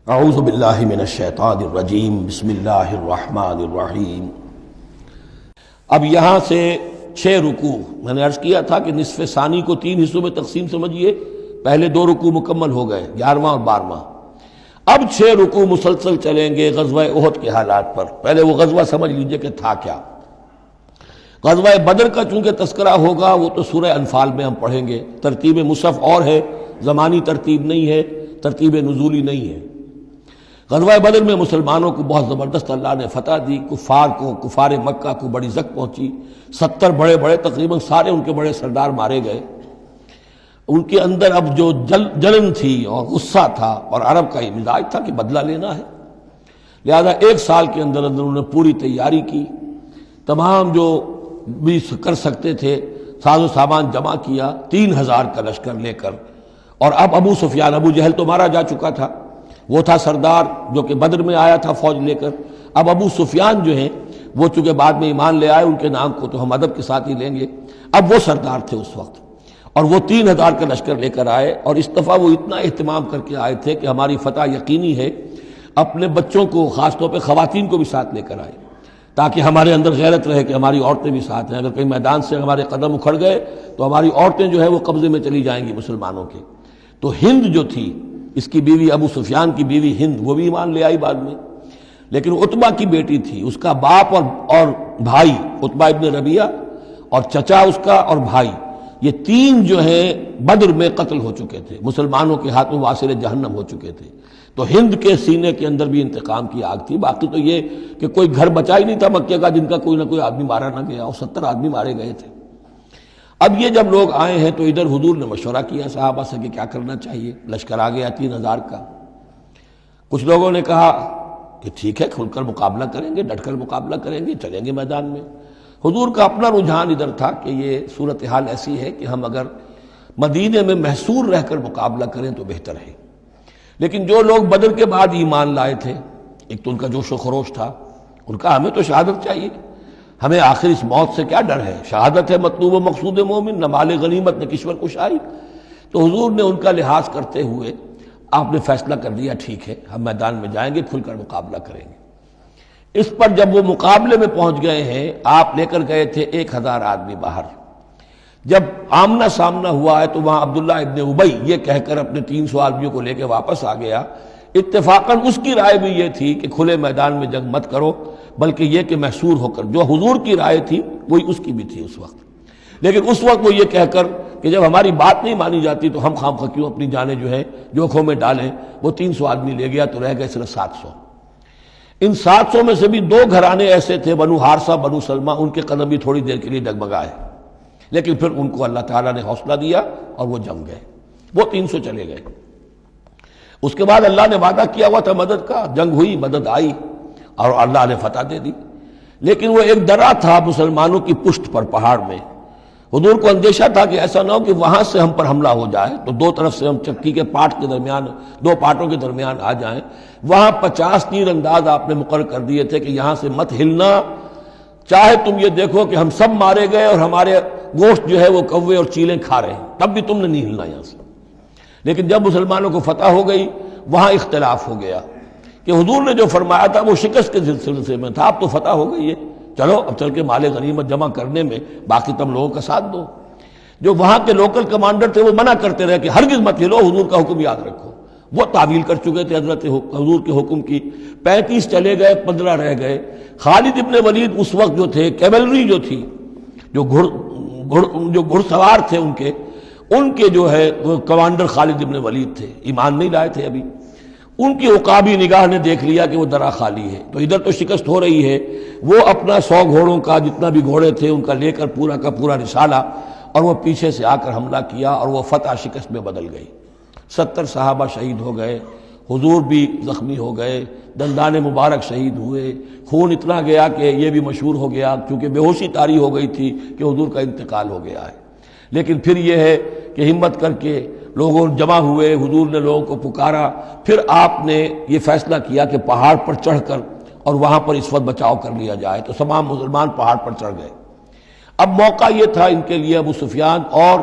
اعوذ باللہ من الشیطان الرجیم بسم اللہ الرحمن الرحیم۔ اب یہاں سے 6 رکوع میں نے عرض کیا تھا کہ نصف ثانی کو 3 حصوں میں تقسیم سمجھیے، پہلے 2 رکوع مکمل ہو گئے 11واں اور 12واں، اب 6 رکوع مسلسل چلیں گے غزوہ احد کے حالات پر۔ پہلے وہ غزوہ سمجھ لیجئے کہ تھا کیا۔ غزوہ بدر کا چونکہ تذکرہ ہوگا وہ تو سورہ انفال میں ہم پڑھیں گے، ترتیب مصحف اور ہے، زمانی ترتیب نہیں ہے، ترتیب نزولی نہیں ہے۔ غزوہ بدر میں مسلمانوں کو بہت زبردست اللہ نے فتح دی، کفار مکہ کو بڑی زک پہنچی، 70 بڑے بڑے تقریباً سارے ان کے بڑے سردار مارے گئے۔ ان کے اندر اب جو جلن تھی اور غصہ تھا، اور عرب کا یہ مزاج تھا کہ بدلہ لینا ہے، لہذا 1 سال کے اندر انہوں نے پوری تیاری کی، تمام جو بھی کر سکتے تھے ساز و سامان جمع کیا، 3000 کا لشکر لے کر۔ اور اب ابو سفیان، ابو جہل تو مارا جا چکا تھا، وہ تھا سردار جو کہ بدر میں آیا تھا فوج لے کر۔ اب ابو سفیان جو ہیں وہ چونکہ بعد میں ایمان لے آئے، ان کے نام کو تو ہم ادب کے ساتھ ہی لیں گے، اب وہ سردار تھے اس وقت، اور وہ 3000 کا لشکر لے کر آئے، اور اس دفعہ وہ اتنا اہتمام کر کے آئے تھے کہ ہماری فتح یقینی ہے۔ اپنے بچوں کو، خاص طور پہ خواتین کو بھی ساتھ لے کر آئے، تاکہ ہمارے اندر غیرت رہے کہ ہماری عورتیں بھی ساتھ ہیں، اگر کہیں میدان سے ہمارے قدم اکھڑ گئے تو ہماری عورتیں جو ہے وہ قبضے میں چلی جائیں گی مسلمانوں کے۔ تو ہند جو تھی، اس کی بیوی، ابو سفیان کی بیوی ہند، وہ بھی ایمان لے آئی بعد میں، لیکن عتبہ کی بیٹی تھی، اس کا باپ اور بھائی عتبہ ابن ربیعہ، اور چچا اس کا اور بھائی، یہ 3 جو ہیں بدر میں قتل ہو چکے تھے، مسلمانوں کے ہاتھوں واصل جہنم ہو چکے تھے۔ تو ہند کے سینے کے اندر بھی انتقام کی آگ تھی۔ باقی تو یہ کہ کوئی گھر بچا ہی نہیں تھا مکے کا جن کا کوئی نہ کوئی آدمی مارا نہ گیا، اور 70 آدمی مارے گئے تھے۔ اب یہ جب لوگ آئے ہیں تو ادھر حضور نے مشورہ کیا صحابہ سے کہ کیا کرنا چاہیے، لشکر آ گیا 3000 کا۔ کچھ لوگوں نے کہا کہ ٹھیک ہے، کھل کر مقابلہ کریں گے، ڈٹ کر مقابلہ کریں گے، چلیں گے میدان میں۔ حضور کا اپنا رجحان ادھر تھا کہ یہ صورتحال ایسی ہے کہ ہم اگر مدینے میں محصور رہ کر مقابلہ کریں تو بہتر ہے۔ لیکن جو لوگ بدر کے بعد ایمان لائے تھے، ایک تو ان کا جوش و خروش تھا، ان کا ہمیں تو شہادت چاہیے، ہمیں آخر اس موت سے کیا ڈر ہے، شہادت ہے مطلوب و مقصود مومن، نہ مال غنیمت نہ کشور کشائی۔ تو حضور نے ان کا لحاظ کرتے ہوئے آپ نے فیصلہ کر دیا ٹھیک ہے، ہم میدان میں جائیں گے، کھل کر مقابلہ کریں گے۔ اس پر جب وہ مقابلے میں پہنچ گئے ہیں، آپ لے کر گئے تھے 1000 آدمی باہر۔ جب آمنا سامنا ہوا ہے تو وہاں عبداللہ ابن ابی یہ کہہ کر اپنے 300 آدمیوں کو لے کے واپس آ گیا۔ اتفاقاً اس کی رائے بھی یہ تھی کہ کھلے میدان میں جنگ مت کرو، بلکہ یہ کہ محصور ہو کر، جو حضور کی رائے تھی وہی اس کی بھی تھی اس وقت۔ لیکن اس وقت وہ یہ کہہ کر کہ جب ہماری بات نہیں مانی جاتی تو ہم خواہ کیوں اپنی جانیں جو ہے جوکھوں میں ڈالیں، وہ 300 آدمی لے گیا تو رہ گئے صرف 700۔ ان 700 میں سے بھی 2 گھرانے ایسے تھے، بنو حارثہ بنو سلمہ، ان کے قدم بھی تھوڑی دیر کے لیے ڈگمگائے، لیکن پھر ان کو اللہ تعالیٰ نے حوصلہ دیا اور وہ جم گئے، وہ 300 چلے گئے۔ اس کے بعد اللہ نے وعدہ کیا ہوا تھا مدد کا، جنگ ہوئی، مدد آئی اور اللہ نے فتح دے دی۔ لیکن وہ ایک درہ تھا مسلمانوں کی پشت پر پہاڑ میں۔ حضور کو اندیشہ تھا کہ ایسا نہ ہو کہ وہاں سے ہم پر حملہ ہو جائے، تو 2 طرف سے ہم چکی کے پاٹ کے درمیان، 2 پاٹوں کے درمیان آ جائیں۔ وہاں 50 تیر انداز آپ نے مقرر کر دیے تھے کہ یہاں سے مت ہلنا، چاہے تم یہ دیکھو کہ ہم سب مارے گئے اور ہمارے گوشت جو ہے وہ کوے اور چیلیں کھا رہے ہیں، تب بھی تم نے نہیں ہلنا یہاں سے۔ لیکن جب مسلمانوں کو فتح ہو گئی، وہاں اختلاف ہو گیا کہ حضور نے جو فرمایا تھا وہ شکست کے سلسلے میں تھا، اب تو فتح ہو گئی ہے، چلو اب چل کے مال غنیمت جمع کرنے میں باقی تم لوگوں کا ساتھ دو۔ جو وہاں کے لوکل کمانڈر تھے وہ منع کرتے رہے کہ ہرگز مت ہلو، حضور کا حکم یاد رکھو۔ وہ تعویل کر چکے تھے حضرت حضور کے حکم کی۔ 35 چلے گئے، 15 رہ گئے۔ خالد ابن ولید اس وقت جو تھے، کیولری جو تھی، جو گھڑ سوار تھے ان کے جو ہے وہ کمانڈر خالد ابن ولید تھے، ایمان نہیں لائے تھے ابھی۔ ان کی عقابی نگاہ نے دیکھ لیا کہ وہ درہ خالی ہے، تو ادھر تو شکست ہو رہی ہے۔ وہ اپنا 100 گھوڑوں کا جتنا بھی گھوڑے تھے ان کا لے کر پورا کا پورا رسالہ، اور وہ پیچھے سے آ کر حملہ کیا، اور وہ فتح شکست میں بدل گئی۔ 70 صحابہ شہید ہو گئے، حضور بھی زخمی ہو گئے، دندان مبارک شہید ہوئے، خون اتنا گیا کہ یہ بھی مشہور ہو گیا، کیونکہ بے ہوشی طاری ہو گئی تھی کہ حضور کا انتقال ہو گیا ہے۔ لیکن پھر یہ ہے کہ ہمت کر کے لوگوں جمع ہوئے، حضور نے لوگوں کو پکارا، پھر آپ نے یہ فیصلہ کیا کہ پہاڑ پر چڑھ کر اور وہاں پر اس وقت بچاؤ کر لیا جائے، تو تمام مسلمان پہاڑ پر چڑھ گئے۔ اب موقع یہ تھا ان کے لیے، ابو سفیان اور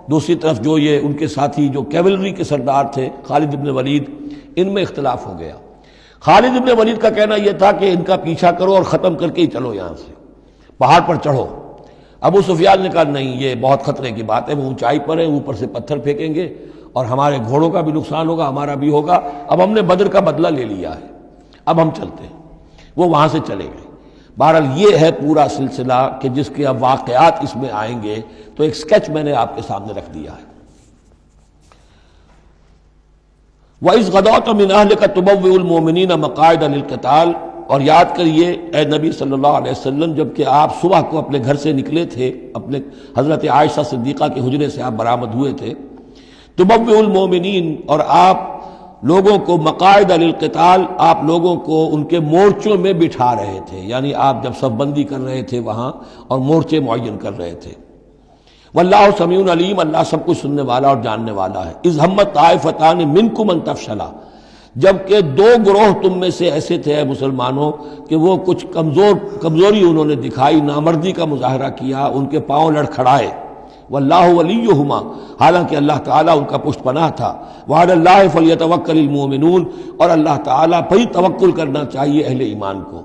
دوسری طرف جو یہ ان کے ساتھی جو کیولری کے سردار تھے خالد ابن ولید، ان میں اختلاف ہو گیا۔ خالد ابن ولید کا کہنا یہ تھا کہ ان کا پیچھا کرو اور ختم کر کے ہی چلو، یہاں سے پہاڑ پر چڑھو۔ ابو سفیان نے کہا نہیں، یہ بہت خطرے کی بات ہے، وہ اونچائی پر ہے، اوپر سے پتھر پھینکیں گے اور ہمارے گھوڑوں کا بھی نقصان ہوگا، ہمارا بھی ہوگا، اب ہم نے بدر کا بدلہ لے لیا ہے، اب ہم چلتے ہیں۔ وہ وہاں سے چلے گئے۔ بہرحال یہ ہے پورا سلسلہ کہ جس کے اب واقعات اس میں آئیں گے، تو ایک سکیچ میں نے آپ کے سامنے رکھ دیا ہے۔ وَإِذْ غَدَوْتَ مِنْ أَهْلِكَ تُبَوِّئُ الْمُؤْمِنِينَ مَقَاعِدَ لِلْقِتَالِ، اور یاد کریے اے نبی صلی اللہ علیہ وسلم، جب کہ آپ صبح کو اپنے گھر سے نکلے تھے، اپنے حضرت عائشہ صدیقہ کے حجرے سے آپ برآمد ہوئے تھے، تُبَوِّئُ الْمُؤْمِنِينَ، اور آپ لوگوں کو مقاعد للقتال، آپ لوگوں کو ان کے مورچوں میں بٹھا رہے تھے، یعنی آپ جب صف بندی کر رہے تھے وہاں اور مورچے معین کر رہے تھے۔ واللہ سمیع علیم، اللہ سب کچھ سننے والا اور جاننے والا ہے۔ اذ ہمت طائفتان منکم ان تفشلا، جبکہ دو گروہ تم میں سے ایسے تھے اے مسلمانوں کہ وہ کچھ کمزوری انہوں نے دکھائی، نامردی کا مظاہرہ کیا، ان کے پاؤں لڑکھڑائے۔ واللہ ولیہما، حالانکہ اللہ تعالیٰ ان کا پشت پناہ تھا۔ وعلی اللہ فلیتوکل المؤمنون، اور اللہ تعالیٰ پر ہی توکل کرنا چاہیے اہل ایمان کو۔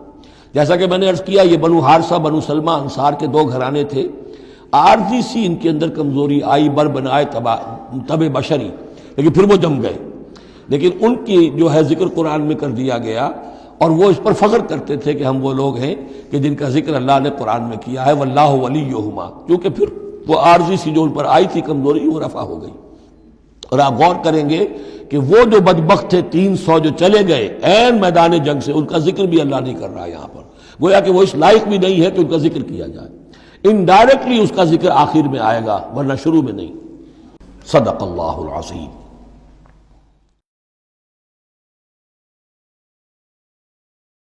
جیسا کہ میں نے عرض کیا، یہ بنو حارثہ بنو سلمہ انصار کے دو گھرانے تھے، عارضی سی ان کے اندر کمزوری آئی، بر بنائے تب بشری، لیکن پھر وہ جم گئے۔ لیکن ان کی جو ہے ذکر قرآن میں کر دیا گیا، اور وہ اس پر فخر کرتے تھے کہ ہم وہ لوگ ہیں کہ جن کا ذکر اللہ نے قرآن میں کیا ہے، واللہ ولیہما، کیونکہ پھر وہ عارضی سی جو ان پر آئی تھی کمزوری، وہ رفع ہو گئی۔ اور آپ غور کریں گے کہ وہ جو بدبخت تھے 300 جو چلے گئے عین میدان جنگ سے، ان کا ذکر بھی اللہ نہیں کر رہا یہاں پر، گویا کہ وہ اس لائق بھی نہیں ہے کہ ان کا ذکر کیا جائے۔ انڈائریکٹلی اس کا ذکر آخر میں آئے گا، ورنہ شروع میں نہیں۔ صدق اللہ العظیم۔